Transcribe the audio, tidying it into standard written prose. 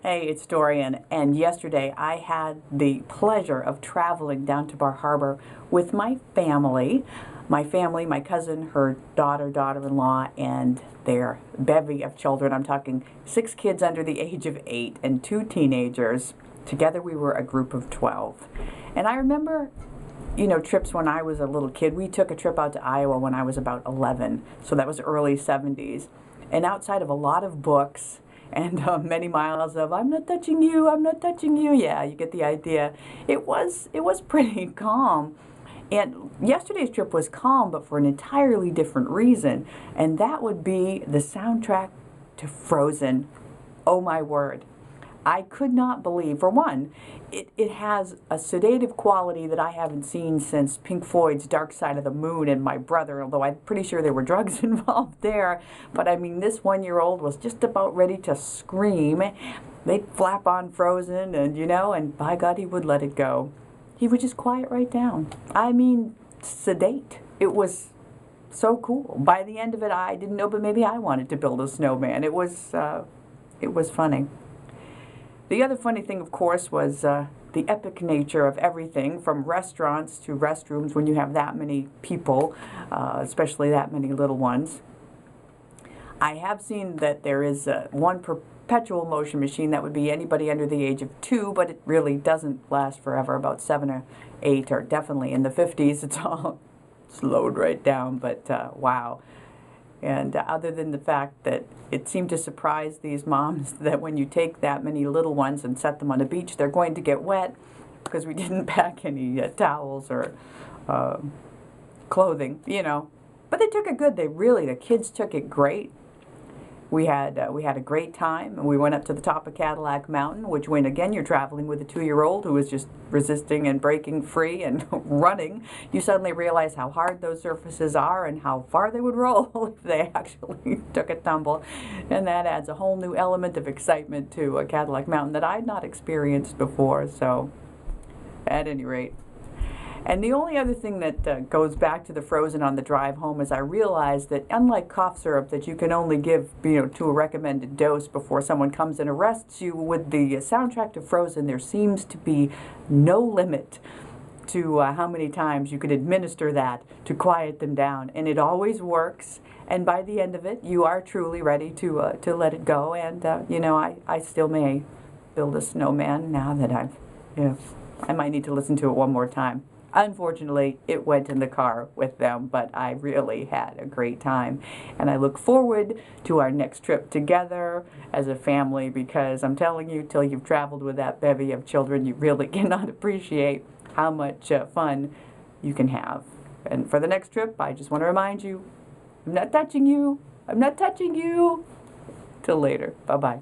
Hey, it's Dorian, and yesterday I had the pleasure of traveling down to Bar Harbor with my family. My cousin, her daughter, daughter-in-law, and their bevy of children. I'm talking 6 kids under the age of 8 and 2 teenagers. Together we were a group of 12. And I remember, trips when I was a little kid. We took a trip out to Iowa when I was about 11, so that was early 70s. And outside of a lot of books, and many miles of "I'm not touching you, I'm not touching you." Yeah, you get the idea. It was pretty calm. And yesterday's trip was calm, but for an entirely different reason, and that would be the soundtrack to Frozen. Oh my word. I could not believe, for one, it has a sedative quality that I haven't seen since Pink Floyd's Dark Side of the Moon and My Brother, although I'm pretty sure there were drugs involved there. But I mean, this 1-year-old was just about ready to scream. They'd flap on Frozen and by God, he would let it go. He would just quiet right down. I mean, sedate. It was so cool. By the end of it, I didn't know, but maybe I wanted to build a snowman. It was funny. The other funny thing, of course, was the epic nature of everything, from restaurants to restrooms when you have that many people, especially that many little ones. I have seen that there is one perpetual motion machine that would be anybody under the age of 2, but it really doesn't last forever, about 7 or 8, or definitely in the 50s. It's all slowed right down, but wow. And other than the fact that it seemed to surprise these moms that when you take that many little ones and set them on the beach, they're going to get wet, because we didn't pack any towels or clothing, But they took it good. The kids took it great. We had a great time, and we went up to the top of Cadillac Mountain, which, when again you're traveling with a 2-year-old who is just resisting and breaking free and running, you suddenly realize how hard those surfaces are and how far they would roll if they actually took a tumble. And that adds a whole new element of excitement to a Cadillac Mountain that I'd not experienced before. So, at any rate. And the only other thing that goes back to the Frozen on the drive home is I realized that, unlike cough syrup that you can only give, to a recommended dose before someone comes and arrests you, with the soundtrack to Frozen, there seems to be no limit to how many times you can administer that to quiet them down. And it always works. And by the end of it, you are truly ready to let it go. And, I still may build a snowman now that I might need to listen to it one more time. Unfortunately, it went in the car with them, but I really had a great time. And I look forward to our next trip together as a family, because I'm telling you, till you've traveled with that bevy of children, you really cannot appreciate how much fun you can have. And for the next trip, I just want to remind you, I'm not touching you. I'm not touching you. Till later. Bye-bye.